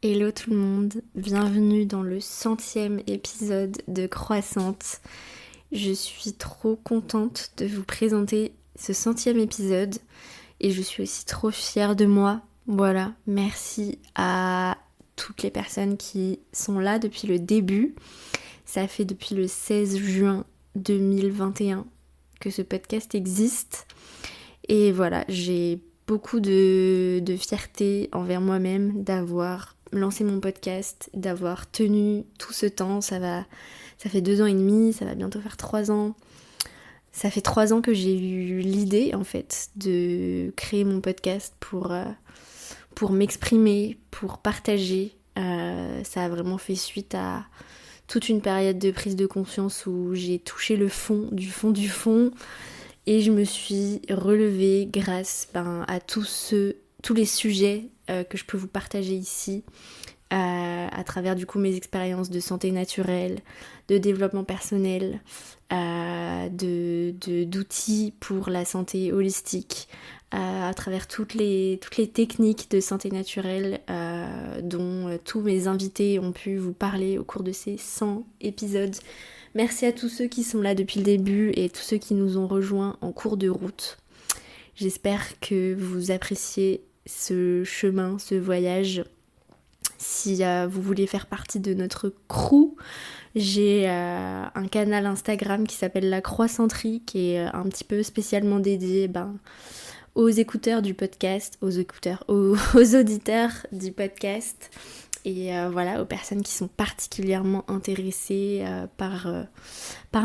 Hello tout le monde, bienvenue dans le 100e épisode de Croissante. Je suis trop contente de vous présenter ce 100e épisode et je suis aussi trop fière de moi. Voilà, merci à toutes les personnes qui sont là depuis le début. Ça fait depuis le 16 juin 2021 que ce podcast existe. Et voilà, j'ai beaucoup de fierté envers moi-même d'avoir lancé mon podcast, d'avoir tenu tout ce temps. Ça fait 2 ans et demi, ça va bientôt faire 3 ans. Ça fait 3 ans que j'ai eu l'idée en fait de créer mon podcast pour m'exprimer, pour partager. Ça a vraiment fait suite à toute une période de prise de conscience où j'ai touché le fond du fond du fond. Et je me suis relevée grâce à tous les sujets que je peux vous partager ici, à travers du coup mes expériences de santé naturelle, de développement personnel, d'outils pour la santé holistique, à travers toutes les techniques de santé naturelle dont tous mes invités ont pu vous parler au cours de ces 100 épisodes. Merci à tous ceux qui sont là depuis le début et tous ceux qui nous ont rejoints en cours de route. J'espère que vous appréciez ce chemin, ce voyage. Si vous voulez faire partie de notre crew, j'ai un canal Instagram qui s'appelle La Croissanterie, qui est un petit peu spécialement dédié aux écouteurs du podcast, aux auditeurs du podcast. Et voilà, aux personnes qui sont particulièrement intéressées par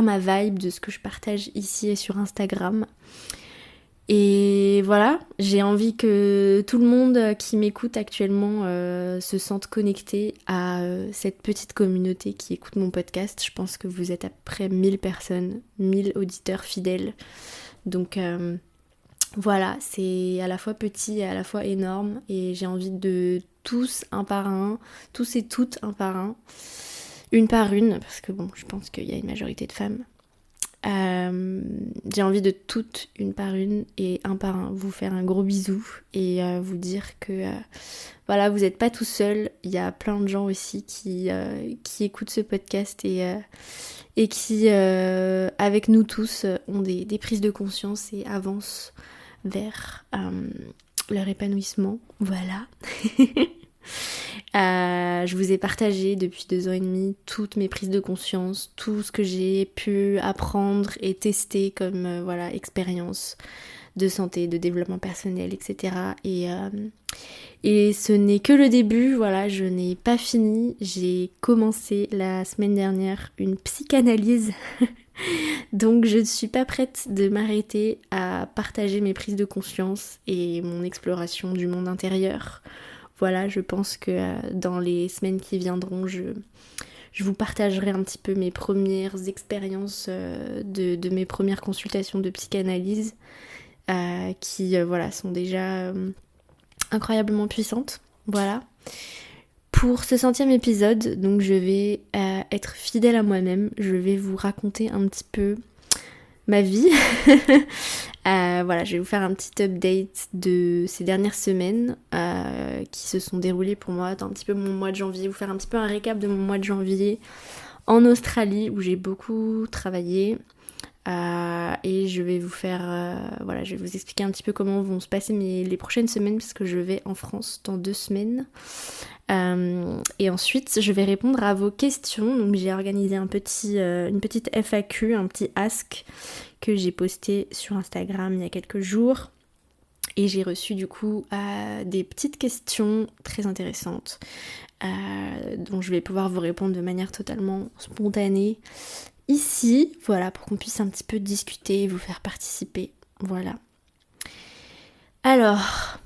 ma vibe de ce que je partage ici et sur Instagram. Et voilà, j'ai envie que tout le monde qui m'écoute actuellement se sente connecté à cette petite communauté qui écoute mon podcast. Je pense que vous êtes à peu près 1000 personnes, 1000 auditeurs fidèles. Donc voilà, c'est à la fois petit et à la fois énorme. Et j'ai envie de tous un par un, tous et toutes un par un, une par une, parce que bon, je pense qu'il y a une majorité de femmes. J'ai envie de toutes, une par une et un par un, vous faire un gros bisou et vous dire que voilà, vous n'êtes pas tout seul. Il y a plein de gens aussi qui écoutent ce podcast et qui, avec nous tous, ont des prises de conscience et avancent vers leur épanouissement. Voilà. Je vous ai partagé depuis 2 ans et demi toutes mes prises de conscience, tout ce que j'ai pu apprendre et tester comme expérience de santé, de développement personnel, etc. Et ce n'est que le début, voilà, je n'ai pas fini. J'ai commencé la semaine dernière une psychanalyse. Donc je ne suis pas prête de m'arrêter à partager mes prises de conscience et mon exploration du monde intérieur. Voilà, je pense que dans les semaines qui viendront, je vous partagerai un petit peu mes premières expériences de mes premières consultations de psychanalyse qui sont déjà incroyablement puissantes. Voilà. Pour ce 100e épisode, donc je vais être fidèle à moi-même. Je vais vous raconter un petit peu ma vie. Je vais vous faire un petit update de ces dernières semaines qui se sont déroulées pour moi dans un petit peu mon mois de janvier, vous faire un petit peu un récap de mon mois de janvier en Australie où j'ai beaucoup travaillé et je vais vous faire je vais vous expliquer un petit peu comment vont se passer les prochaines semaines parce que je vais en France dans 2 semaines. Et ensuite je vais répondre à vos questions. Donc j'ai organisé une petite FAQ, un petit ask que j'ai posté sur Instagram il y a quelques jours et j'ai reçu du coup des petites questions très intéressantes dont je vais pouvoir vous répondre de manière totalement spontanée ici, voilà, pour qu'on puisse un petit peu discuter et vous faire participer, voilà. Alors,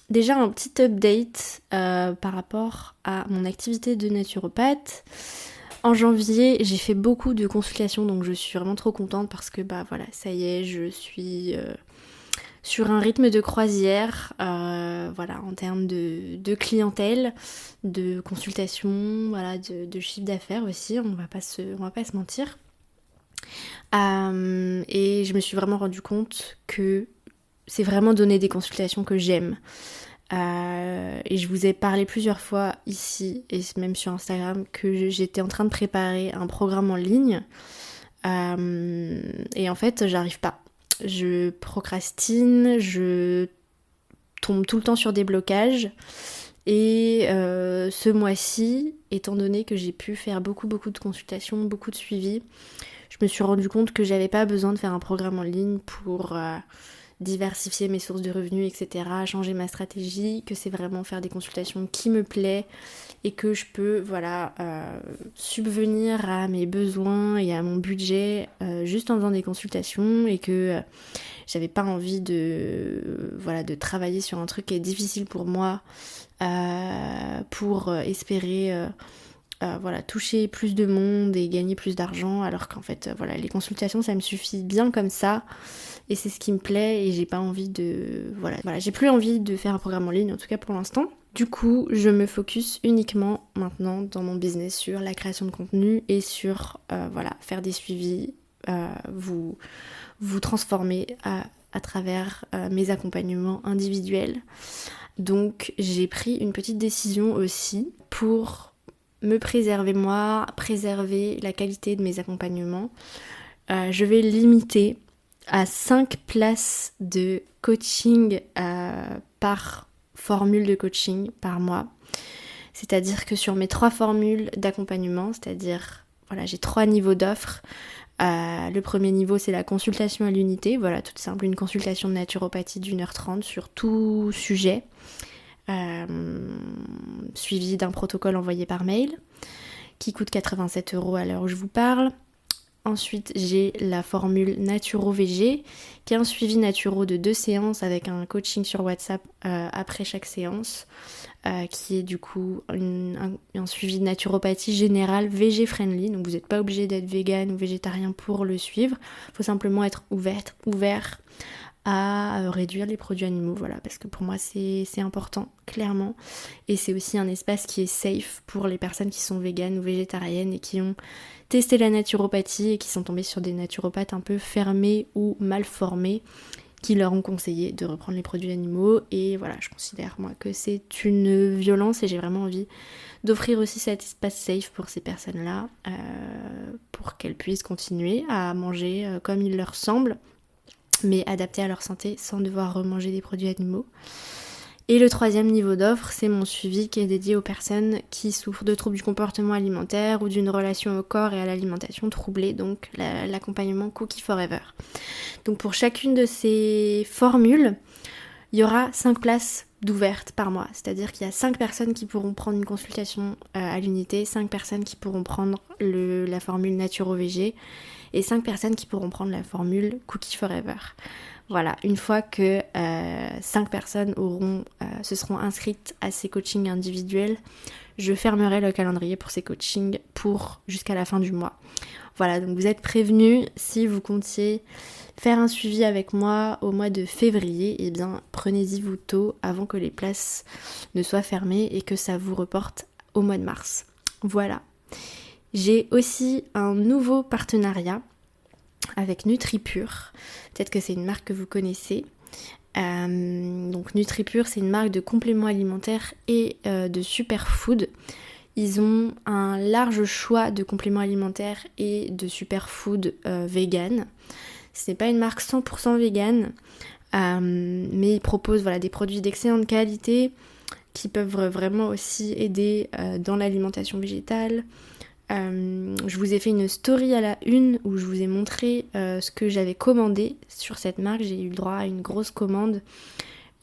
déjà un petit update par rapport à mon activité de naturopathe. En janvier, j'ai fait beaucoup de consultations, donc je suis vraiment trop contente parce que ça y est, je suis sur un rythme de croisière, en termes de clientèle, de consultation, de chiffre d'affaires aussi, on va pas se mentir. Et je me suis vraiment rendu compte que c'est vraiment donner des consultations que j'aime. Et je vous ai parlé plusieurs fois ici et même sur Instagram que j'étais en train de préparer un programme en ligne. Et en fait, j'arrive pas. Je procrastine, je tombe tout le temps sur des blocages. Et ce mois-ci, étant donné que j'ai pu faire beaucoup de consultations, beaucoup de suivis, je me suis rendu compte que j'avais pas besoin de faire un programme en ligne pour diversifier mes sources de revenus, etc., changer ma stratégie, que c'est vraiment faire des consultations qui me plaît et que je peux subvenir à mes besoins et à mon budget juste en faisant des consultations, et que j'avais pas envie de travailler sur un truc qui est difficile pour moi pour espérer toucher plus de monde et gagner plus d'argent, alors qu'en fait les consultations ça me suffit bien comme ça et c'est ce qui me plaît, et j'ai pas envie j'ai plus envie de faire un programme en ligne, en tout cas pour l'instant. Du coup, je me focus uniquement maintenant dans mon business sur la création de contenu et sur faire des suivis, vous transformer à travers mes accompagnements individuels. Donc j'ai pris une petite décision aussi pour me préserver moi, préserver la qualité de mes accompagnements. Je vais limiter à 5 places de coaching par formule de coaching par mois. C'est-à-dire que sur mes 3 formules d'accompagnement, c'est-à-dire j'ai 3 niveaux d'offres. Le premier niveau, c'est la consultation à l'unité, toute simple, une consultation de naturopathie d'1h30 sur tout sujet, suivi d'un protocole envoyé par mail, qui coûte 87 € à l'heure où je vous parle. Ensuite, j'ai la formule Naturo-VG, qui est un suivi naturo de 2 séances avec un coaching sur WhatsApp après chaque séance, qui est du coup un suivi de naturopathie générale VG-friendly. Donc vous n'êtes pas obligé d'être vegan ou végétarien pour le suivre. Il faut simplement être ouvert à réduire les produits animaux, parce que pour moi c'est important, clairement. Et c'est aussi un espace qui est safe pour les personnes qui sont véganes ou végétariennes et qui ont testé la naturopathie et qui sont tombées sur des naturopathes un peu fermés ou mal formés, qui leur ont conseillé de reprendre les produits animaux. Et je considère moi que c'est une violence, et j'ai vraiment envie d'offrir aussi cet espace safe pour ces personnes-là, pour qu'elles puissent continuer à manger comme il leur semble, mais adapté à leur santé sans devoir remanger des produits animaux. Et le 3e niveau d'offre, c'est mon suivi qui est dédié aux personnes qui souffrent de troubles du comportement alimentaire ou d'une relation au corps et à l'alimentation troublée, donc l'accompagnement Cookie Forever. Donc pour chacune de ces formules, il y aura 5 places d'ouvertes par mois, c'est-à-dire qu'il y a 5 personnes qui pourront prendre une consultation à l'unité, 5 personnes qui pourront prendre la formule Naturo-VG et 5 personnes qui pourront prendre la formule Cookie Forever. Voilà, une fois que 5 personnes se seront inscrites à ces coachings individuels, je fermerai le calendrier pour ces coachings jusqu'à la fin du mois. Voilà, donc vous êtes prévenus. Si vous comptiez faire un suivi avec moi au mois de février, eh bien prenez-y vous tôt avant que les places ne soient fermées et que ça vous reporte au mois de mars. Voilà. J'ai aussi un nouveau partenariat avec NutriPure. Peut-être que c'est une marque que vous connaissez. Donc NutriPure, c'est une marque de compléments alimentaires et de superfood. Ils ont un large choix de compléments alimentaires et de superfood vegan. Ce n'est pas une marque 100% vegan, mais ils proposent des produits d'excellente qualité qui peuvent vraiment aussi aider dans l'alimentation végétale. Je vous ai fait une story à la une où je vous ai montré ce que j'avais commandé sur cette marque. J'ai eu le droit à une grosse commande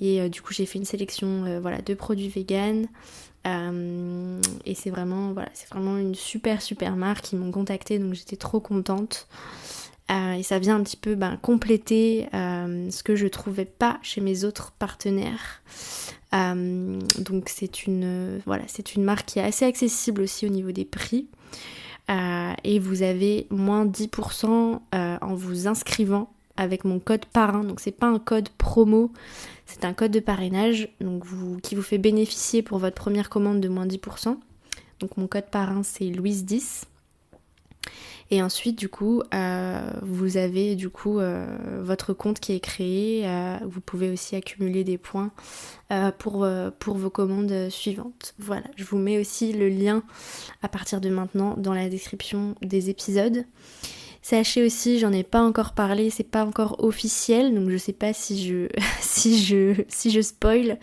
et du coup j'ai fait une sélection de produits vegan. Et c'est vraiment une super marque. Ils m'ont contactée, donc j'étais trop contente. Et ça vient un petit peu compléter ce que je trouvais pas chez mes autres partenaires. Donc c'est une marque qui est assez accessible aussi au niveau des prix. Et vous avez moins 10% en vous inscrivant avec mon code parrain. Donc c'est pas un code promo, c'est un code de parrainage qui vous fait bénéficier pour votre première commande de moins 10%. Donc mon code parrain c'est Louise10. Et ensuite du coup vous avez du coup votre compte qui est créé, vous pouvez aussi accumuler des points pour vos commandes suivantes. Voilà, je vous mets aussi le lien à partir de maintenant dans la description des épisodes. Sachez aussi, j'en ai pas encore parlé, c'est pas encore officiel, donc je sais pas si je si je spoil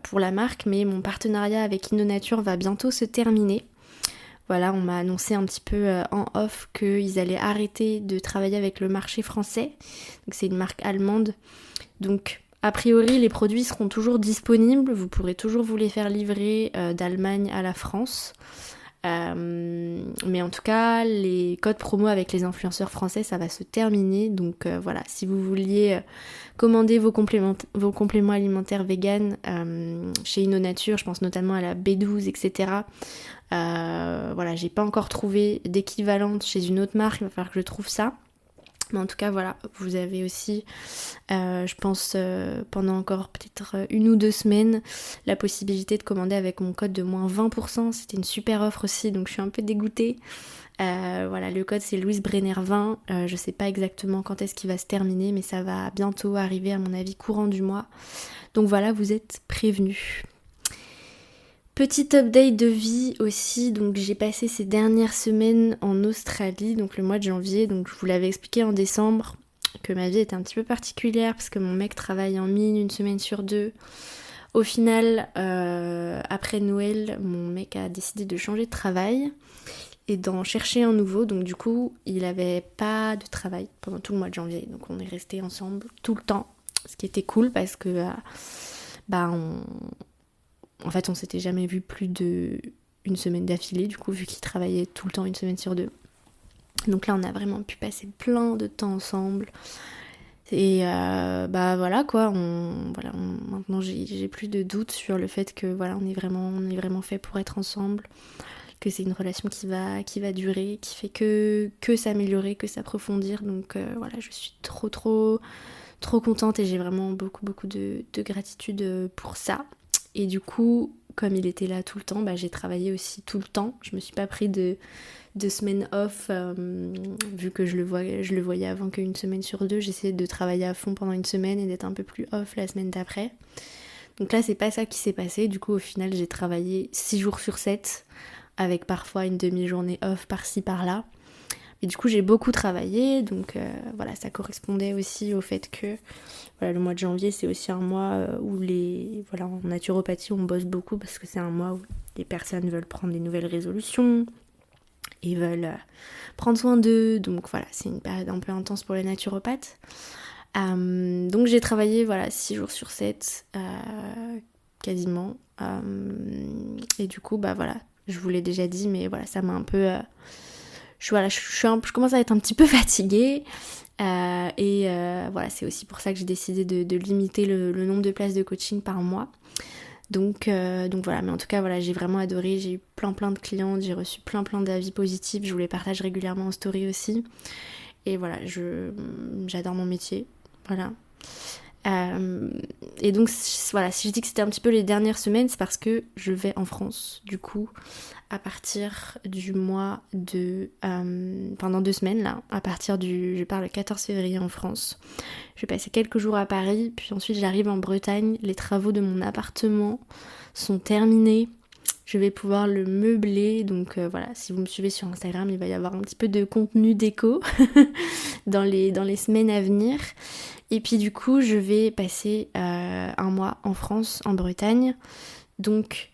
pour la marque, mais mon partenariat avec InnoNature va bientôt se terminer. Voilà, on m'a annoncé un petit peu en off qu'ils allaient arrêter de travailler avec le marché français. Donc c'est une marque allemande. Donc a priori les produits seront toujours disponibles, vous pourrez toujours vous les faire livrer d'Allemagne à la France. Mais en tout cas, les codes promo avec les influenceurs français, ça va se terminer. Donc voilà, si vous vouliez commander vos compléments alimentaires vegan chez InnoNature, je pense notamment à la B12, etc. Voilà, j'ai pas encore trouvé d'équivalente chez une autre marque, il va falloir que je trouve ça. Mais en tout cas, voilà, vous avez aussi, je pense, pendant encore peut-être 1 ou 2 semaines, la possibilité de commander avec mon code de moins 20%. C'était une super offre aussi, donc je suis un peu dégoûtée. Voilà, le code c'est Louise Brenner 20. Je sais pas exactement quand est-ce qu'il va se terminer, mais ça va bientôt arriver à mon avis courant du mois. Donc voilà, vous êtes prévenus. Petit update de vie aussi, donc j'ai passé ces dernières semaines en Australie, donc le mois de janvier, donc je vous l'avais expliqué en décembre que ma vie était un petit peu particulière parce que mon mec travaille en mine 1 semaine sur 2. Au final, après Noël, mon mec a décidé de changer de travail et d'en chercher un nouveau, donc du coup il avait pas de travail pendant tout le mois de janvier, donc on est restés ensemble tout le temps, ce qui était cool parce que en fait, on s'était jamais vu plus d'1 semaine d'affilée, du coup, vu qu'il travaillait tout le temps 1 semaine sur 2. Donc là, on a vraiment pu passer plein de temps ensemble. Et voilà quoi, maintenant j'ai plus de doute sur le fait que voilà, on est vraiment fait pour être ensemble, que c'est une relation qui va durer, qui fait que s'améliorer, que s'approfondir. Donc voilà, je suis trop contente et j'ai vraiment beaucoup de gratitude pour ça. Et du coup, comme il était là tout le temps, j'ai travaillé aussi tout le temps. Je me suis pas pris de semaines off, vu que je le voyais avant qu'1 semaine sur 2. J'essayais de travailler à fond pendant 1 semaine et d'être un peu plus off la semaine d'après. Donc là, c'est pas ça qui s'est passé. Du coup, au final, j'ai travaillé 6 jours sur 7, avec parfois une demi-journée off par-ci par-là. Et du coup, j'ai beaucoup travaillé, donc voilà, ça correspondait aussi au fait que voilà, le mois de janvier, c'est aussi un mois où en naturopathie, on bosse beaucoup parce que c'est un mois où les personnes veulent prendre des nouvelles résolutions et veulent prendre soin d'eux. Donc voilà, c'est une période un peu intense pour les naturopathes. Donc j'ai travaillé 6 jours sur 7, quasiment. Et du coup, je vous l'ai déjà dit, mais voilà, ça m'a un peu... je commence à être un petit peu fatiguée. C'est aussi pour ça que j'ai décidé de limiter le nombre de places de coaching par mois. Donc voilà, mais en tout cas voilà, j'ai vraiment adoré, j'ai eu plein de clientes, j'ai reçu plein d'avis positifs, je vous les partage régulièrement en story aussi. Et voilà, j'adore mon métier, voilà. Et donc voilà, si je dis que c'était un petit peu les dernières semaines, c'est parce que je vais en France, du coup, à partir du mois de... pendant 2 semaines, là, je pars le 14 février en France. Je vais passer quelques jours à Paris, puis ensuite j'arrive en Bretagne. Les travaux de mon appartement sont terminés. Je vais pouvoir le meubler, donc voilà, si vous me suivez sur Instagram, il va y avoir un petit peu de contenu déco dans les semaines à venir. Et puis du coup, je vais passer 1 mois en France, en Bretagne. Donc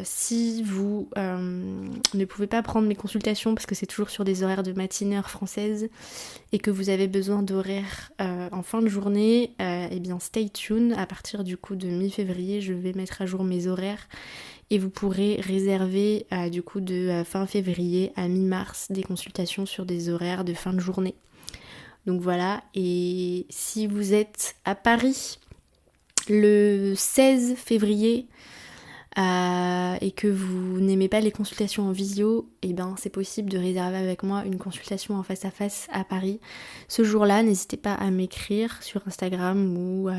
si vous ne pouvez pas prendre mes consultations parce que c'est toujours sur des horaires de matinée heure française et que vous avez besoin d'horaires en fin de journée, eh bien stay tuned. À partir du coup de mi-février, je vais mettre à jour mes horaires et vous pourrez réserver du coup de fin février à mi-mars des consultations sur des horaires de fin de journée. Donc voilà, et si vous êtes à Paris le 16 février et que vous n'aimez pas les consultations en visio, et ben c'est possible de réserver avec moi une consultation en face à face à Paris. Ce jour-là, n'hésitez pas à m'écrire sur Instagram ou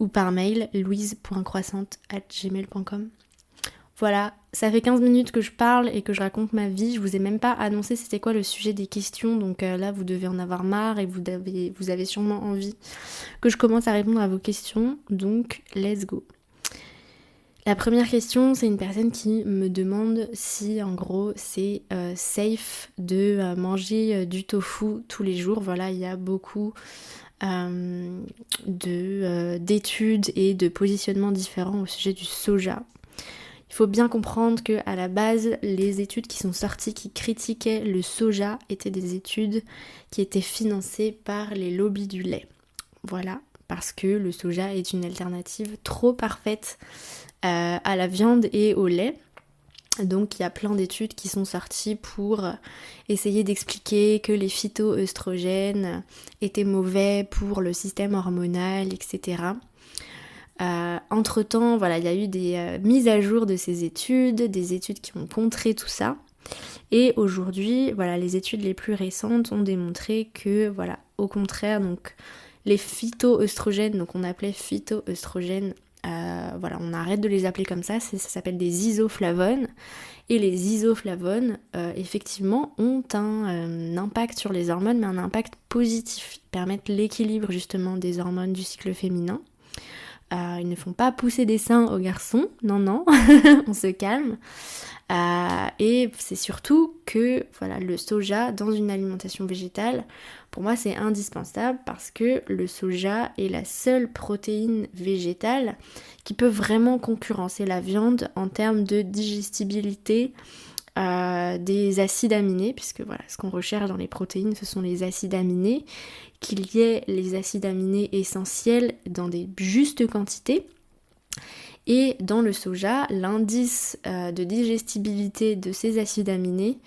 par mail louise.croissante@gmail.com. Voilà, ça fait 15 minutes que je parle et que je raconte ma vie. Je vous ai même pas annoncé c'était quoi le sujet des questions, donc là vous devez en avoir marre et vous avez sûrement envie que je commence à répondre à vos questions, donc let's go. La première question, c'est une personne qui me demande si en gros c'est safe de manger du tofu tous les jours. Voilà, il y a beaucoup d'études et de positionnements différents au sujet du soja. Il faut bien comprendre que à la base, les études qui sont sorties qui critiquaient le soja étaient des études qui étaient financées par les lobbies du lait. Voilà, parce que le soja est une alternative trop parfaite à la viande et au lait. Donc il y a plein d'études qui sont sorties pour essayer d'expliquer que les phytoœstrogènes étaient mauvais pour le système hormonal, etc. Entre-temps, voilà, il y a eu des mises à jour de ces études, des études qui ont contré tout ça. Et aujourd'hui, voilà, les études les plus récentes ont démontré que, voilà, au contraire, donc les phytoœstrogènes, donc on appelait phytoœstrogènes, voilà, on arrête de les appeler comme ça s'appelle des isoflavones. Et les isoflavones, effectivement, ont un impact sur les hormones, mais un impact positif. Ils permettent l'équilibre justement des hormones du cycle féminin. Ils ne font pas pousser des seins aux garçons, non, on se calme. Et c'est surtout que voilà, le soja dans une alimentation végétale, pour moi c'est indispensable parce que le soja est la seule protéine végétale qui peut vraiment concurrencer la viande en termes de digestibilité des acides aminés, puisque voilà, ce qu'on recherche dans les protéines, ce sont les acides aminés, qu'il y ait les acides aminés essentiels dans des justes quantités. Et dans le soja, l'indice de digestibilité de ces acides aminés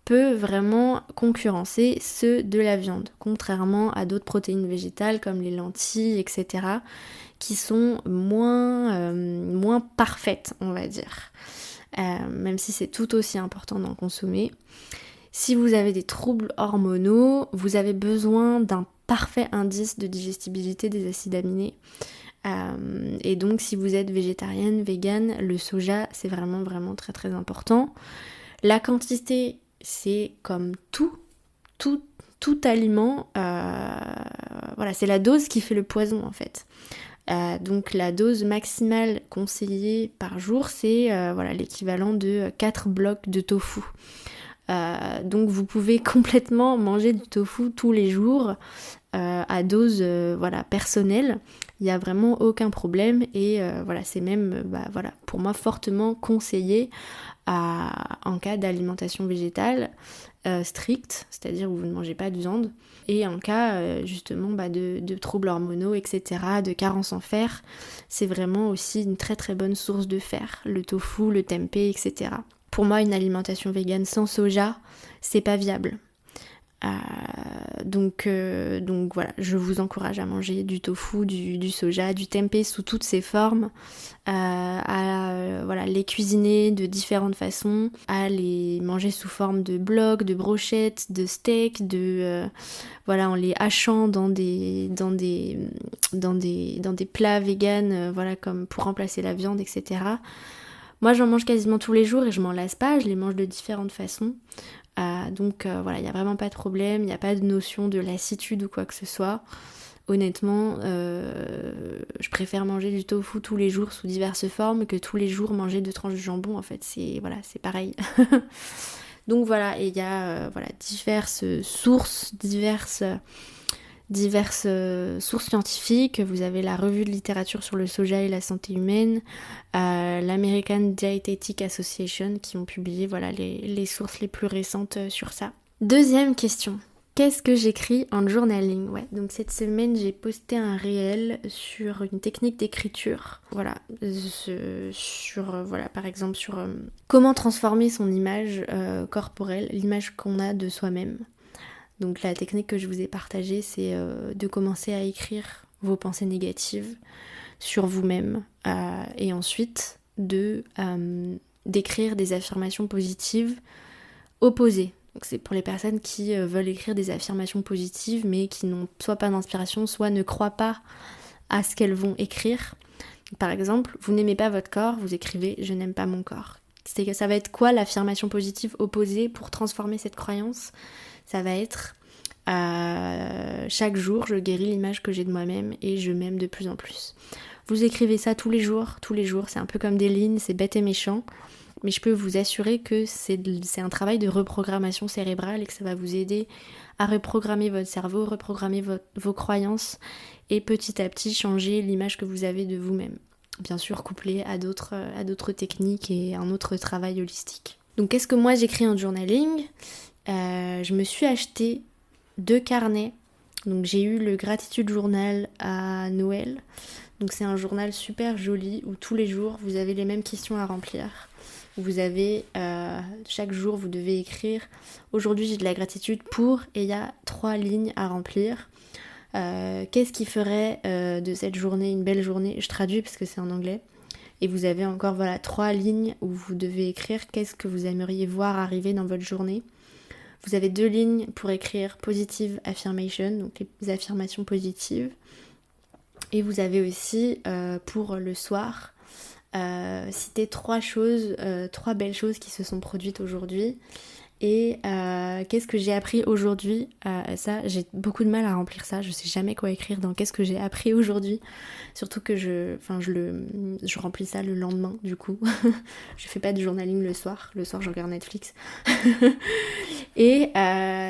peut vraiment concurrencer ceux de la viande, contrairement à d'autres protéines végétales comme les lentilles, etc., qui sont moins parfaites, on va dire. Même si c'est tout aussi important d'en consommer. Si vous avez des troubles hormonaux, vous avez besoin d'un parfait indice de digestibilité des acides aminés. Et donc si vous êtes végétarienne, végane, le soja c'est vraiment vraiment très très important. La quantité, c'est comme tout aliment, voilà, c'est la dose qui fait le poison en fait. Donc la dose maximale conseillée par jour, c'est voilà, l'équivalent de 4 blocs de tofu. Donc vous pouvez complètement manger du tofu tous les jours à dose voilà, personnelle. Il n'y a vraiment aucun problème et voilà, c'est même voilà, pour moi fortement conseillé en cas d'alimentation végétale stricte, c'est-à-dire où vous ne mangez pas de viande, et en cas justement de troubles hormonaux, etc., de carence en fer, c'est vraiment aussi une très très bonne source de fer, le tofu, le tempeh, etc. Pour moi, une alimentation végane sans soja, c'est pas viable. Donc voilà, je vous encourage à manger du tofu, du soja, du tempeh sous toutes ses formes, voilà, les cuisiner de différentes façons, à les manger sous forme de blocs, de brochettes, de steaks, voilà, en les hachant dans des plats véganes, voilà, comme pour remplacer la viande, etc. Moi j'en mange quasiment tous les jours et je m'en lasse pas, je les mange de différentes façons. Donc voilà, il n'y a vraiment pas de problème, il n'y a pas de notion de lassitude ou quoi que ce soit. Honnêtement, je préfère manger du tofu tous les jours sous diverses formes que tous les jours manger 2 tranches de jambon, en fait, c'est pareil. Donc voilà, et il y a voilà, diverses sources sources scientifiques. Vous avez la revue de littérature sur le soja et la santé humaine, l'American Dietetic Association qui ont publié voilà, les sources les plus récentes sur ça. Deuxième question. Qu'est-ce que j'écris en journaling ? Ouais, donc cette semaine j'ai posté un réel sur une technique d'écriture. Voilà, voilà, par exemple sur comment transformer son image corporelle, l'image qu'on a de soi-même. Donc la technique que je vous ai partagée, c'est de commencer à écrire vos pensées négatives sur vous-même et ensuite d'écrire des affirmations positives opposées. Donc c'est pour les personnes qui veulent écrire des affirmations positives mais qui n'ont soit pas d'inspiration, soit ne croient pas à ce qu'elles vont écrire. Par exemple, vous n'aimez pas votre corps, vous écrivez « je n'aime pas mon corps ». Ça va être quoi l'affirmation positive opposée pour transformer cette croyance? Ça va être chaque jour je guéris l'image que j'ai de moi-même et je m'aime de plus en plus. Vous écrivez ça tous les jours, c'est un peu comme des lignes, c'est bête et méchant, mais je peux vous assurer que c'est un travail de reprogrammation cérébrale et que ça va vous aider à reprogrammer votre cerveau, reprogrammer vos croyances et petit à petit changer l'image que vous avez de vous-même. Bien sûr couplé à d'autres techniques et un autre travail holistique. Donc qu'est-ce que moi j'écris en journaling? Je me suis acheté 2 carnets. Donc j'ai eu le gratitude journal à Noël. Donc c'est un journal super joli où tous les jours vous avez les mêmes questions à remplir. Vous avez chaque jour vous devez écrire aujourd'hui j'ai de la gratitude pour, et il y a 3 lignes à remplir. Qu'est-ce qui ferait de cette journée une belle journée? Je traduis parce que c'est en anglais. Et vous avez encore 3 lignes où vous devez écrire qu'est-ce que vous aimeriez voir arriver dans votre journée. Vous avez 2 lignes pour écrire positive affirmation, donc les affirmations positives. Et vous avez aussi pour le soir citer 3 belles choses qui se sont produites aujourd'hui. Et qu'est-ce que j'ai appris aujourd'hui? Ça, j'ai beaucoup de mal à remplir ça. Je sais jamais quoi écrire dans qu'est-ce que j'ai appris aujourd'hui. Surtout que je remplis ça le lendemain, du coup. Je fais pas de journaling le soir. Le soir, je regarde Netflix. Et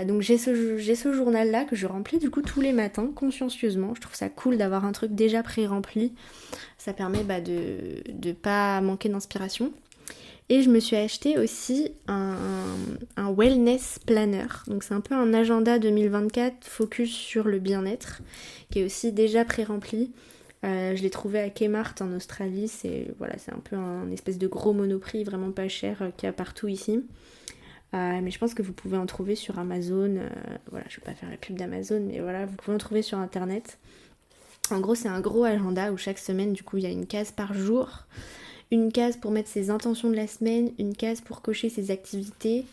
donc j'ai ce journal-là que je remplis du coup tous les matins, consciencieusement. Je trouve ça cool d'avoir un truc déjà pré-rempli. Ça permet de pas manquer d'inspiration. Et je me suis acheté aussi un wellness planner. Donc c'est un peu un agenda 2024 focus sur le bien-être, qui est aussi déjà pré-rempli. Je l'ai trouvé à Kmart en Australie. C'est un peu un espèce de gros Monoprix vraiment pas cher qu'il y a partout ici. Mais je pense que vous pouvez en trouver sur Amazon. Je vais pas faire la pub d'Amazon, mais voilà, vous pouvez en trouver sur internet. En gros, c'est un gros agenda où chaque semaine, du coup, il y a une case par jour. Une case pour mettre ses intentions de la semaine, une case pour cocher ses activités,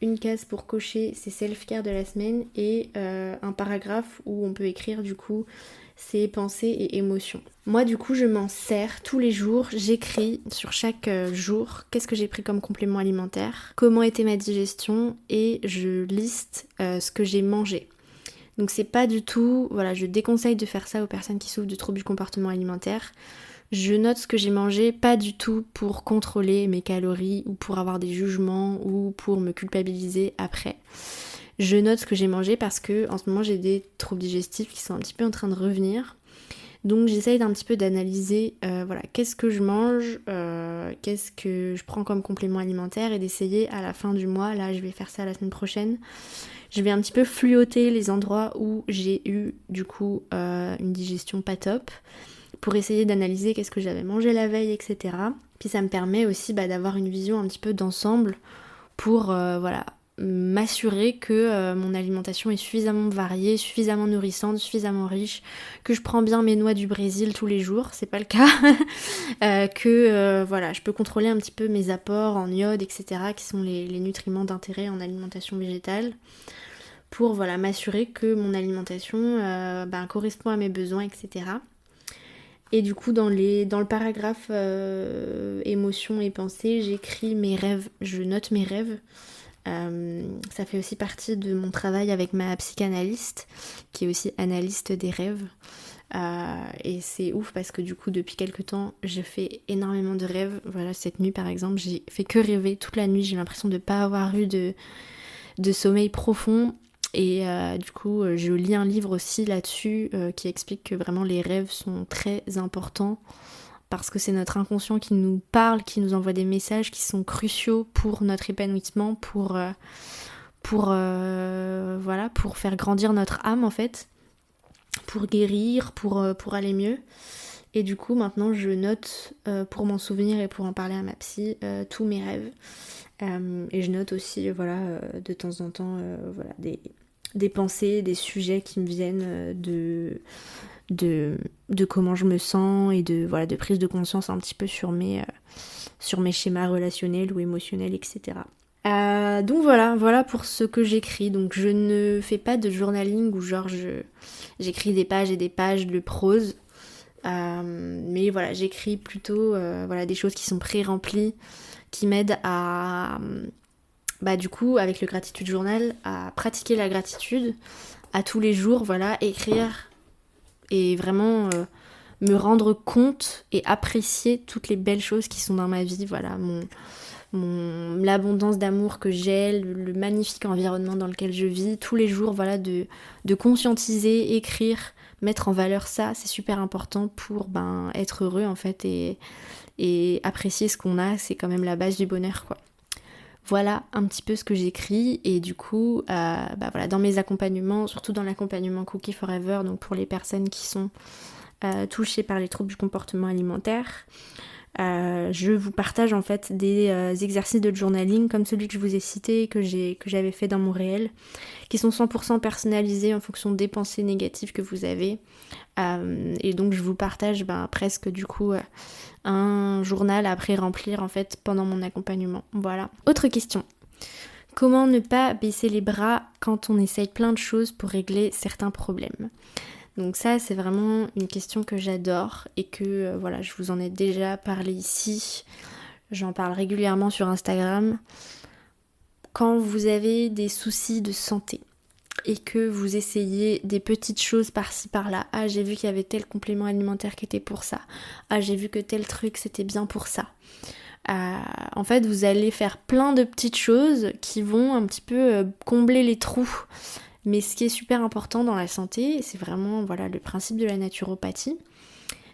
une case pour cocher ses self-care de la semaine et un paragraphe où on peut écrire du coup ses pensées et émotions. Moi du coup je m'en sers tous les jours, j'écris sur chaque jour qu'est-ce que j'ai pris comme complément alimentaire, comment était ma digestion et je liste ce que j'ai mangé. Donc c'est pas du tout, je déconseille de faire ça aux personnes qui souffrent de troubles du comportement alimentaire. Je note ce que j'ai mangé, pas du tout pour contrôler mes calories ou pour avoir des jugements ou pour me culpabiliser après. Je note ce que j'ai mangé parce que en ce moment j'ai des troubles digestifs qui sont un petit peu en train de revenir. Donc j'essaye d'un petit peu d'analyser qu'est-ce que je mange, qu'est-ce que je prends comme complément alimentaire et d'essayer à la fin du mois, là je vais faire ça la semaine prochaine, je vais un petit peu fluoter les endroits où j'ai eu du coup une digestion pas top pour essayer d'analyser qu'est-ce que j'avais mangé la veille, etc. Puis ça me permet aussi d'avoir une vision un petit peu d'ensemble pour m'assurer que mon alimentation est suffisamment variée, suffisamment nourrissante, suffisamment riche, que je prends bien mes noix du Brésil tous les jours, c'est pas le cas, je peux contrôler un petit peu mes apports en iode, etc., qui sont les nutriments d'intérêt en alimentation végétale, pour m'assurer que mon alimentation correspond à mes besoins, etc. Et du coup dans le paragraphe émotions et pensées, j'écris mes rêves, je note mes rêves. Ça fait aussi partie de mon travail avec ma psychanalyste, qui est aussi analyste des rêves. Et c'est ouf parce que du coup depuis quelques temps je fais énormément de rêves. Cette nuit par exemple j'ai fait que rêver toute la nuit, j'ai l'impression de pas avoir eu de sommeil profond. Et du coup je lis un livre aussi là-dessus qui explique que vraiment les rêves sont très importants parce que c'est notre inconscient qui nous parle, qui nous envoie des messages qui sont cruciaux pour notre épanouissement, pour faire grandir notre âme en fait, pour guérir, pour aller mieux. Et du coup maintenant je note pour m'en souvenir et pour en parler à ma psy tous mes rêves. Et je note aussi de temps en temps des pensées, des sujets qui me viennent de comment je me sens et de prise de conscience un petit peu sur mes schémas relationnels ou émotionnels, etc. Donc voilà pour ce que j'écris. Donc je ne fais pas de journaling où j'écris des pages et des pages de prose. Mais j'écris plutôt des choses qui sont pré-remplies, qui m'aide à, du coup, avec le gratitude journal, à pratiquer la gratitude, à tous les jours, voilà, écrire et vraiment me rendre compte et apprécier toutes les belles choses qui sont dans ma vie, voilà, l'abondance d'amour que j'ai, le magnifique environnement dans lequel je vis, tous les jours, voilà, de conscientiser, écrire, mettre en valeur ça, c'est super important pour être heureux en fait et apprécier ce qu'on a, c'est quand même la base du bonheur, quoi. Voilà un petit peu ce que j'écris et du coup, voilà, dans mes accompagnements, surtout dans l'accompagnement Cookie Forever, donc pour les personnes qui sont touchées par les troubles du comportement alimentaire, je vous partage en fait des exercices de journaling comme celui que je vous ai cité, que j'avais fait dans mon réel, qui sont 100% personnalisés en fonction des pensées négatives que vous avez. Et donc je vous partage presque du coup un journal à pré-remplir en fait pendant mon accompagnement. Voilà. Autre question. Comment ne pas baisser les bras quand on essaye plein de choses pour régler certains problèmes ? Donc ça, c'est vraiment une question que j'adore et que voilà, je vous en ai déjà parlé ici. J'en parle régulièrement sur Instagram. Quand vous avez des soucis de santé et que vous essayez des petites choses par-ci par-là, ah j'ai vu qu'il y avait tel complément alimentaire qui était pour ça, ah j'ai vu que tel truc c'était bien pour ça. En fait, vous allez faire plein de petites choses qui vont un petit peu combler les trous. Mais ce qui est super important dans la santé, c'est vraiment voilà, le principe de la naturopathie,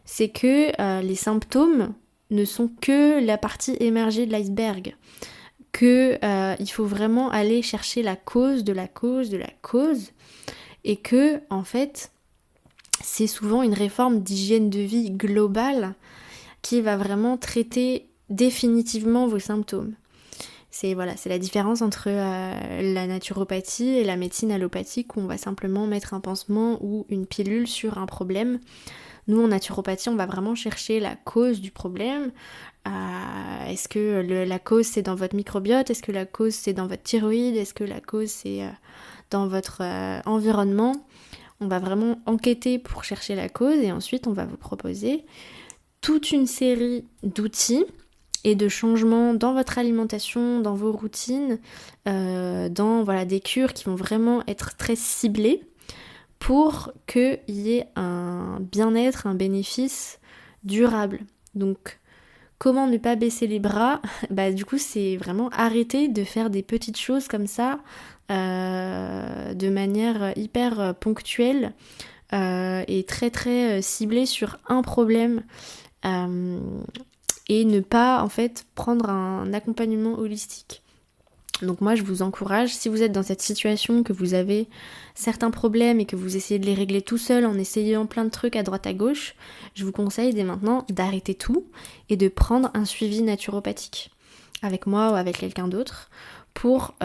c'est que les symptômes ne sont que la partie émergée de l'iceberg. Il faut vraiment aller chercher la cause de la cause de la cause. Et que, en fait, c'est souvent une réforme d'hygiène de vie globale qui va vraiment traiter définitivement vos symptômes. C'est la différence entre la naturopathie et la médecine allopathique où on va simplement mettre un pansement ou une pilule sur un problème. Nous, en naturopathie, on va vraiment chercher la cause du problème. Est-ce que la cause, c'est dans votre microbiote ? Est-ce que la cause, c'est dans votre thyroïde ? Est-ce que la cause, c'est dans votre environnement ? On va vraiment enquêter pour chercher la cause et ensuite, on va vous proposer toute une série d'outils et de changements dans votre alimentation, dans vos routines, dans des cures qui vont vraiment être très ciblées pour qu'il y ait un bien-être, un bénéfice durable. Donc, comment ne pas baisser les bras ? Du coup, c'est vraiment arrêter de faire des petites choses comme ça, de manière hyper ponctuelle et très très ciblée sur un problème. Et ne pas en fait prendre un accompagnement holistique. Donc moi je vous encourage, si vous êtes dans cette situation, que vous avez certains problèmes et que vous essayez de les régler tout seul en essayant plein de trucs à droite à gauche, je vous conseille dès maintenant d'arrêter tout et de prendre un suivi naturopathique avec moi ou avec quelqu'un d'autre pour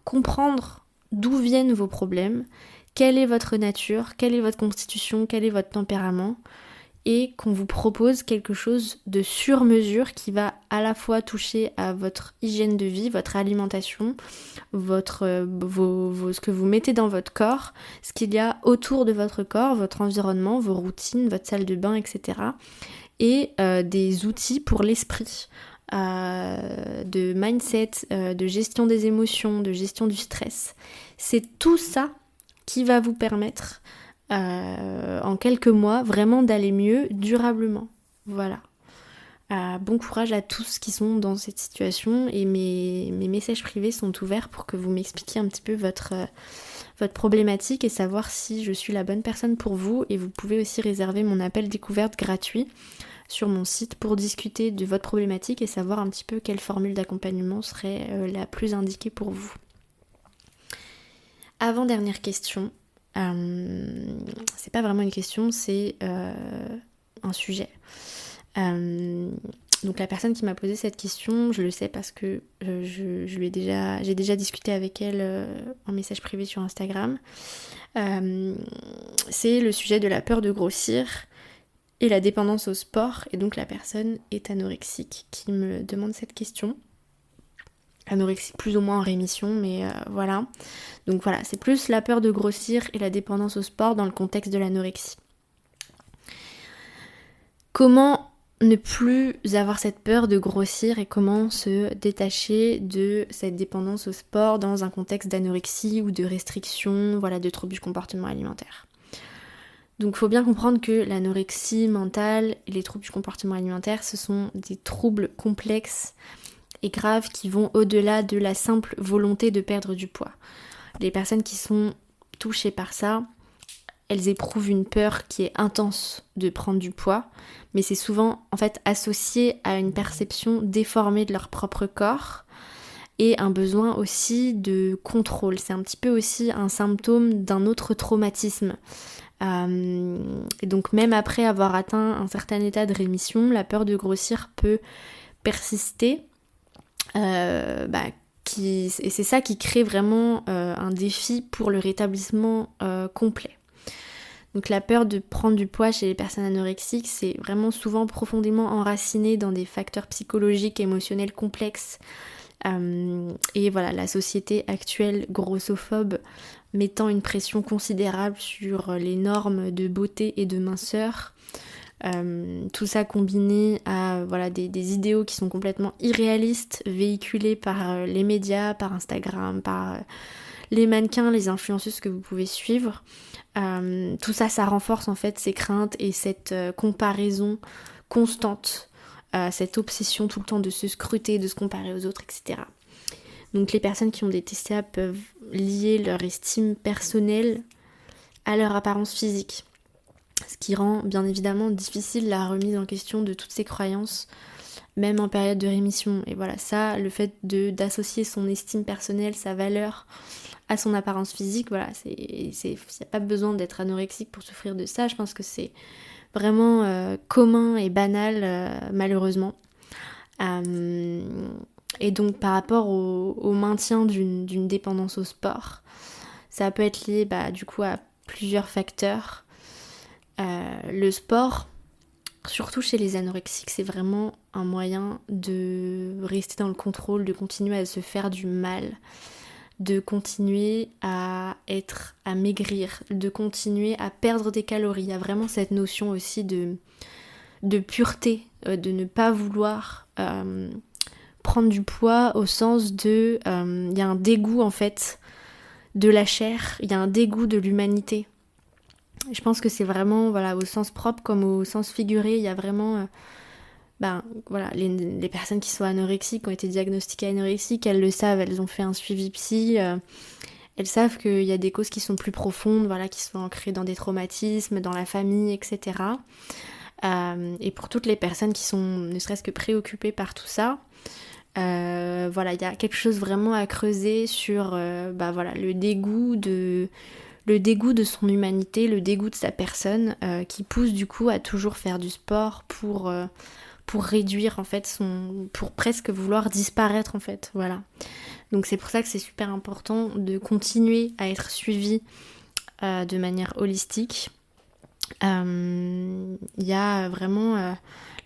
comprendre d'où viennent vos problèmes, quelle est votre nature, quelle est votre constitution, quel est votre tempérament, et qu'on vous propose quelque chose de sur mesure qui va à la fois toucher à votre hygiène de vie, votre alimentation, ce que vous mettez dans votre corps, ce qu'il y a autour de votre corps, votre environnement, vos routines, votre salle de bain, etc. Et des outils pour l'esprit, de mindset, de gestion des émotions, de gestion du stress. C'est tout ça qui va vous permettre en quelques mois vraiment d'aller mieux durablement. Voilà. Bon courage à tous qui sont dans cette situation et mes messages privés sont ouverts pour que vous m'expliquiez un petit peu votre problématique et savoir si je suis la bonne personne pour vous, et vous pouvez aussi réserver mon appel découverte gratuit sur mon site pour discuter de votre problématique et savoir un petit peu quelle formule d'accompagnement serait la plus indiquée pour vous. Avant-dernière question. C'est pas vraiment une question, c'est un sujet. Donc la personne qui m'a posé cette question, je le sais parce que j'ai déjà discuté avec elle en message privé sur Instagram. C'est le sujet de la peur de grossir et la dépendance au sport, et donc la personne est anorexique qui me demande cette question. Anorexique plus ou moins en rémission, mais voilà. Donc voilà, c'est plus la peur de grossir et la dépendance au sport dans le contexte de l'anorexie. Comment ne plus avoir cette peur de grossir et comment se détacher de cette dépendance au sport dans un contexte d'anorexie ou de restriction, voilà, de troubles du comportement alimentaire. Donc il faut bien comprendre que l'anorexie mentale et les troubles du comportement alimentaire, ce sont des troubles complexes et graves qui vont au-delà de la simple volonté de perdre du poids. Les personnes qui sont touchées par ça, elles éprouvent une peur qui est intense de prendre du poids, mais c'est souvent en fait associé à une perception déformée de leur propre corps et un besoin aussi de contrôle. C'est un petit peu aussi un symptôme d'un autre traumatisme. Et donc même après avoir atteint un certain état de rémission, la peur de grossir peut persister. Et c'est ça qui crée vraiment un défi pour le rétablissement complet. Donc la peur de prendre du poids chez les personnes anorexiques, c'est vraiment souvent profondément enraciné dans des facteurs psychologiques, émotionnels complexes. Et voilà, la société actuelle grossophobe mettant une pression considérable sur les normes de beauté et de minceur. Tout ça combiné à voilà, des idéaux qui sont complètement irréalistes, véhiculés par les médias, par Instagram, par les mannequins, les influenceuses que vous pouvez suivre. Tout ça, ça renforce en fait ces craintes et cette comparaison constante, cette obsession tout le temps de se scruter, de se comparer aux autres, etc. Donc les personnes qui ont des TCA peuvent lier leur estime personnelle à leur apparence physique, ce qui rend bien évidemment difficile la remise en question de toutes ces croyances, même en période de rémission. Et voilà, ça, le fait d'associer son estime personnelle, sa valeur à son apparence physique, voilà, il n'y a pas besoin d'être anorexique pour souffrir de ça. Je pense que c'est vraiment commun et banal, malheureusement. Et donc par rapport au maintien d'une dépendance au sport, ça peut être lié du coup à plusieurs facteurs. Le sport, surtout chez les anorexiques, c'est vraiment un moyen de rester dans le contrôle, de continuer à se faire du mal, de continuer à maigrir, de continuer à perdre des calories. Il y a vraiment cette notion aussi de pureté, de ne pas vouloir prendre du poids au sens de... il y a un dégoût en fait de la chair, il y a un dégoût de l'humanité. Je pense que c'est vraiment, voilà, au sens propre comme au sens figuré, il y a vraiment... voilà, les personnes qui sont anorexiques, ont été diagnostiquées anorexiques, elles le savent, elles ont fait un suivi psy, elles savent qu'il y a des causes qui sont plus profondes, voilà, qui sont ancrées dans des traumatismes, dans la famille, etc. Et pour toutes les personnes qui sont ne serait-ce que préoccupées par tout ça, voilà, il y a quelque chose vraiment à creuser sur voilà, le dégoût de son humanité, le dégoût de sa personne, qui pousse du coup à toujours faire du sport pour réduire en fait pour presque vouloir disparaître en fait, voilà. Donc c'est pour ça que c'est super important de continuer à être suivi de manière holistique. Il y a vraiment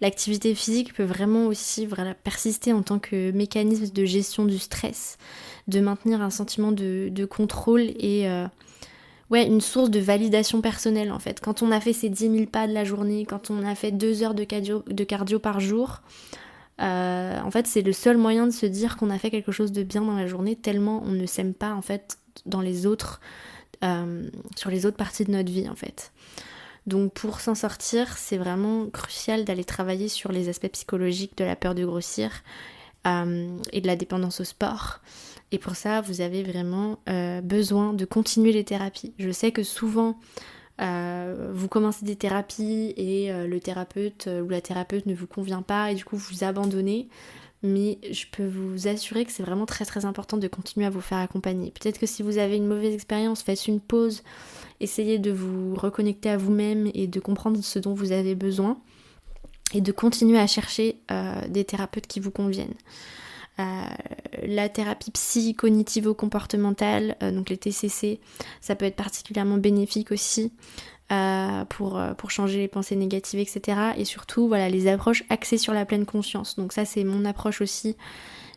l'activité physique peut vraiment aussi persister en tant que mécanisme de gestion du stress, de maintenir un sentiment de contrôle et une source de validation personnelle en fait. Quand on a fait ses 10 000 pas de la journée, quand on a fait 2 heures de cardio par jour, en fait c'est le seul moyen de se dire qu'on a fait quelque chose de bien dans la journée, tellement on ne s'aime pas en fait dans les autres, sur les autres parties de notre vie en fait. Donc pour s'en sortir, c'est vraiment crucial d'aller travailler sur les aspects psychologiques de la peur de grossir et de la dépendance au sport. Et pour ça, vous avez vraiment besoin de continuer les thérapies. Je sais que souvent, vous commencez des thérapies et le thérapeute ou la thérapeute ne vous convient pas et du coup vous abandonnez. Mais je peux vous assurer que c'est vraiment très très important de continuer à vous faire accompagner. Peut-être que si vous avez une mauvaise expérience, faites une pause, essayez de vous reconnecter à vous-même et de comprendre ce dont vous avez besoin et de continuer à chercher des thérapeutes qui vous conviennent. La thérapie psy-cognitivo-comportementale, donc les TCC, ça peut être particulièrement bénéfique aussi pour changer les pensées négatives, etc. Et surtout, voilà, les approches axées sur la pleine conscience. Donc ça, c'est mon approche aussi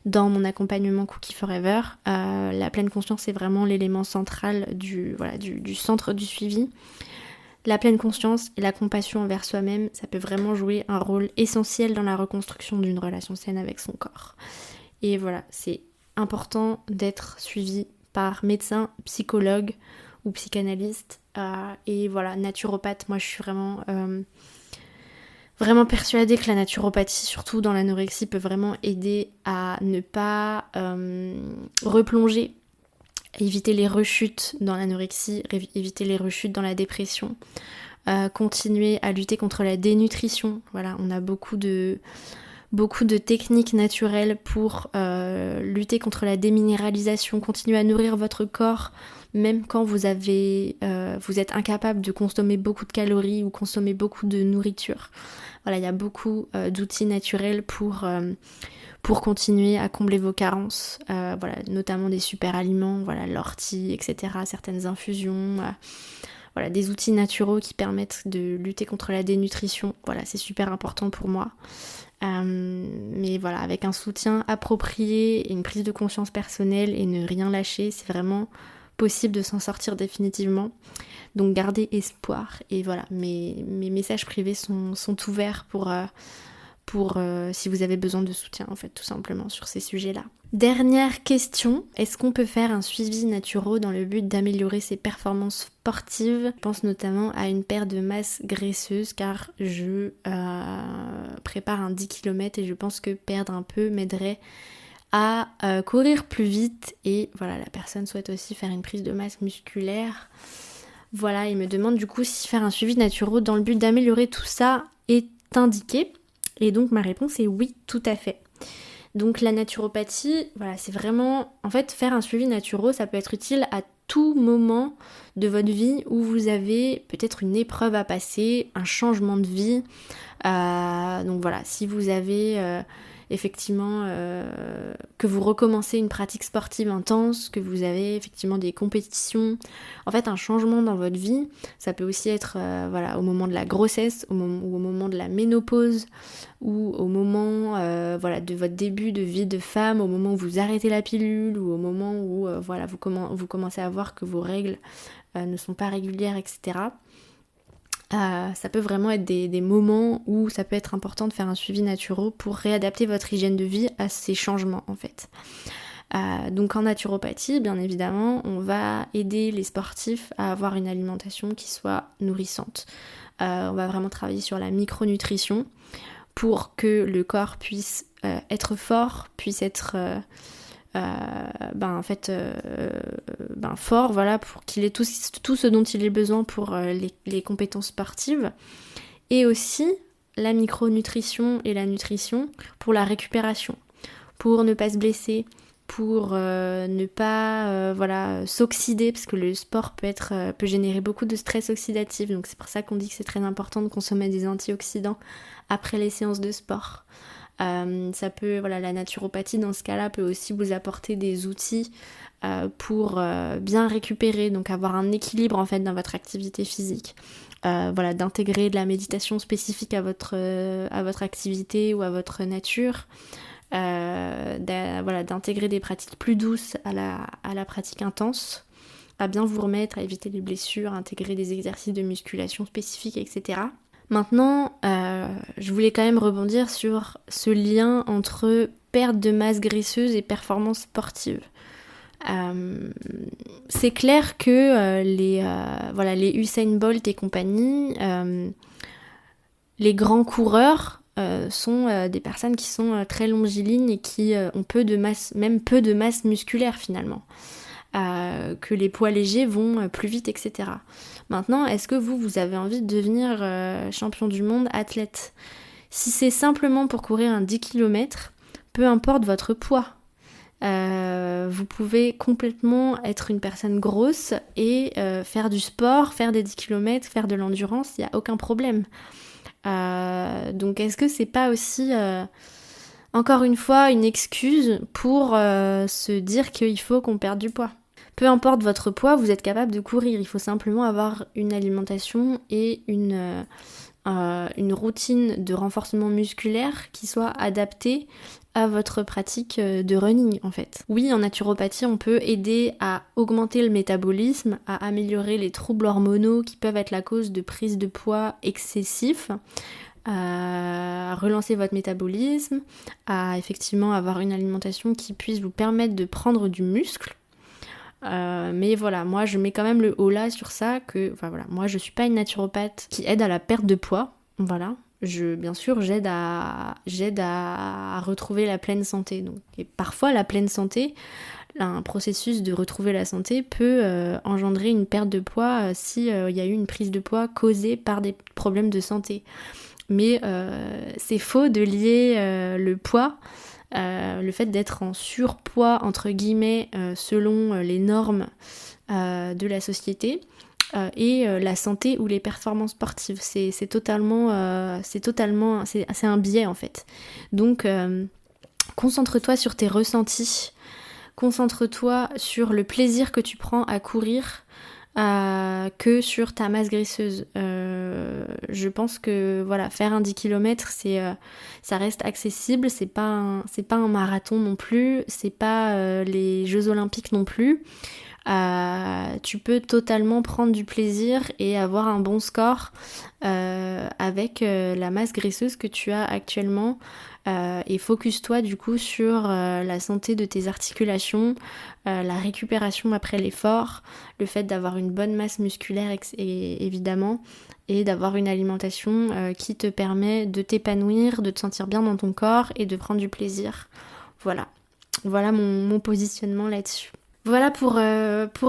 dans mon accompagnement Cookie Forever. La pleine conscience, c'est vraiment l'élément central du centre du suivi. La pleine conscience et la compassion envers soi-même, ça peut vraiment jouer un rôle essentiel dans la reconstruction d'une relation saine avec son corps. Et voilà, c'est important d'être suivi par médecin, psychologue ou psychanalyste. Et voilà, naturopathe, moi je suis vraiment persuadée que la naturopathie, surtout dans l'anorexie, peut vraiment aider à ne pas replonger, éviter les rechutes dans l'anorexie, éviter les rechutes dans la dépression, continuer à lutter contre la dénutrition. Voilà, on a beaucoup de techniques naturelles pour lutter contre la déminéralisation, continuer à nourrir votre corps même quand vous êtes incapable de consommer beaucoup de calories ou consommer beaucoup de nourriture. Voilà, il y a beaucoup d'outils naturels pour continuer à combler vos carences, voilà, notamment des super aliments, voilà, l'ortie, etc., certaines infusions, voilà, des outils naturels qui permettent de lutter contre la dénutrition. Voilà, c'est super important pour moi. Mais voilà, avec un soutien approprié et une prise de conscience personnelle et ne rien lâcher, c'est vraiment possible de s'en sortir définitivement. Donc gardez espoir. Et voilà, mes messages privés sont ouverts pour si vous avez besoin de soutien, en fait, tout simplement sur ces sujets-là. Dernière question, est-ce qu'on peut faire un suivi naturo dans le but d'améliorer ses performances sportives ? Je pense notamment à une perte de masse graisseuse car je prépare un 10 km et je pense que perdre un peu m'aiderait à courir plus vite et voilà, la personne souhaite aussi faire une prise de masse musculaire. Voilà, il me demande du coup si faire un suivi naturo dans le but d'améliorer tout ça est indiqué. Et donc ma réponse est oui, tout à fait. Donc la naturopathie, voilà, c'est vraiment... En fait, faire un suivi naturo, ça peut être utile à tout moment de votre vie où vous avez peut-être une épreuve à passer, un changement de vie. Donc voilà, si vous avez effectivement que vous recommencez une pratique sportive intense, que vous avez effectivement des compétitions, en fait un changement dans votre vie, ça peut aussi être voilà, au moment de la grossesse, ou au moment de la ménopause, ou au moment voilà, de votre début de vie de femme, au moment où vous arrêtez la pilule, ou au moment où voilà, vous commencez à voir que vos règles ne sont pas régulières, etc. Ça peut vraiment être des moments où ça peut être important de faire un suivi naturo pour réadapter votre hygiène de vie à ces changements en fait. Donc en naturopathie, bien évidemment, on va aider les sportifs à avoir une alimentation qui soit nourrissante. On va vraiment travailler sur la micronutrition pour que le corps puisse être fort, puisse être fort, voilà, pour qu'il ait tout ce dont il ait besoin pour les compétences sportives. Et aussi la micronutrition et la nutrition pour la récupération, pour ne pas se blesser, pour ne pas s'oxyder, parce que le sport peut générer beaucoup de stress oxydatif, donc c'est pour ça qu'on dit que c'est très important de consommer des antioxydants après les séances de sport. La naturopathie dans ce cas-là peut aussi vous apporter des outils pour bien récupérer, donc avoir un équilibre en fait dans votre activité physique. D'intégrer de la méditation spécifique à votre activité ou à votre nature, d'intégrer des pratiques plus douces à la pratique intense, à bien vous remettre, à éviter les blessures, à intégrer des exercices de musculation spécifiques, etc. Maintenant, je voulais quand même rebondir sur ce lien entre perte de masse graisseuse et performance sportive. C'est clair que les Usain Bolt et compagnie, les grands coureurs sont des personnes qui sont très longilignes et qui ont peu de masse musculaire finalement. Que les poids légers vont plus vite, etc. Maintenant, est-ce que vous avez envie de devenir champion du monde, athlète ? Si c'est simplement pour courir un 10 km, peu importe votre poids. Vous pouvez complètement être une personne grosse et faire du sport, faire des 10 km, faire de l'endurance, il n'y a aucun problème. Donc est-ce que c'est pas aussi... encore une fois, une excuse pour se dire qu'il faut qu'on perde du poids. Peu importe votre poids, vous êtes capable de courir. Il faut simplement avoir une alimentation et une une routine de renforcement musculaire qui soit adaptée à votre pratique de running en fait. Oui, en naturopathie, on peut aider à augmenter le métabolisme, à améliorer les troubles hormonaux qui peuvent être la cause de prise de poids excessif, à relancer votre métabolisme, à effectivement avoir une alimentation qui puisse vous permettre de prendre du muscle. Mais voilà, moi je mets quand même le haut là sur ça moi je suis pas une naturopathe qui aide à la perte de poids, voilà. Bien sûr, j'aide à retrouver la pleine santé. Donc, et parfois, la pleine santé, un processus de retrouver la santé peut engendrer une perte de poids si y a eu une prise de poids causée par des problèmes de santé. Mais c'est faux de lier le poids, le fait d'être en surpoids, entre guillemets, selon les normes de la société, et la santé ou les performances sportives. C'est un biais en fait. Donc concentre-toi sur tes ressentis, concentre-toi sur le plaisir que tu prends à courir que sur ta masse graisseuse. Je pense que voilà, faire un 10 km, ça reste accessible, c'est pas un marathon non plus, c'est pas les Jeux Olympiques non plus. Tu peux totalement prendre du plaisir et avoir un bon score avec la masse graisseuse que tu as actuellement, et focus-toi du coup sur la santé de tes articulations, la récupération après l'effort, le fait d'avoir une bonne masse musculaire évidemment, et d'avoir une alimentation qui te permet de t'épanouir, de te sentir bien dans ton corps et de prendre du plaisir. Voilà mon positionnement là-dessus. Voilà pour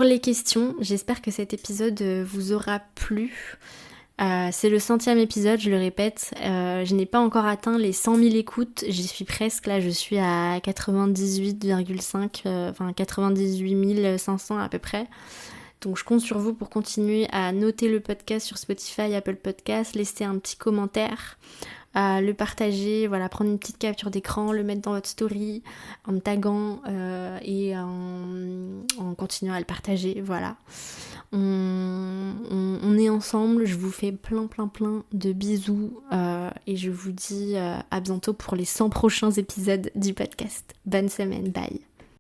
les questions. J'espère que cet épisode vous aura plu. C'est le 100e épisode, je le répète. Je n'ai pas encore atteint les 100 000 écoutes. J'y suis presque, là je suis à 98,5, 98 500 à peu près. Donc je compte sur vous pour continuer à noter le podcast sur Spotify, Apple Podcasts, laisser un petit commentaire, le partager, voilà, prendre une petite capture d'écran, le mettre dans votre story, en me taguant et en continuant à le partager, voilà. On est ensemble, je vous fais plein de bisous et je vous dis à bientôt pour les 100 prochains épisodes du podcast. Bonne semaine, bye.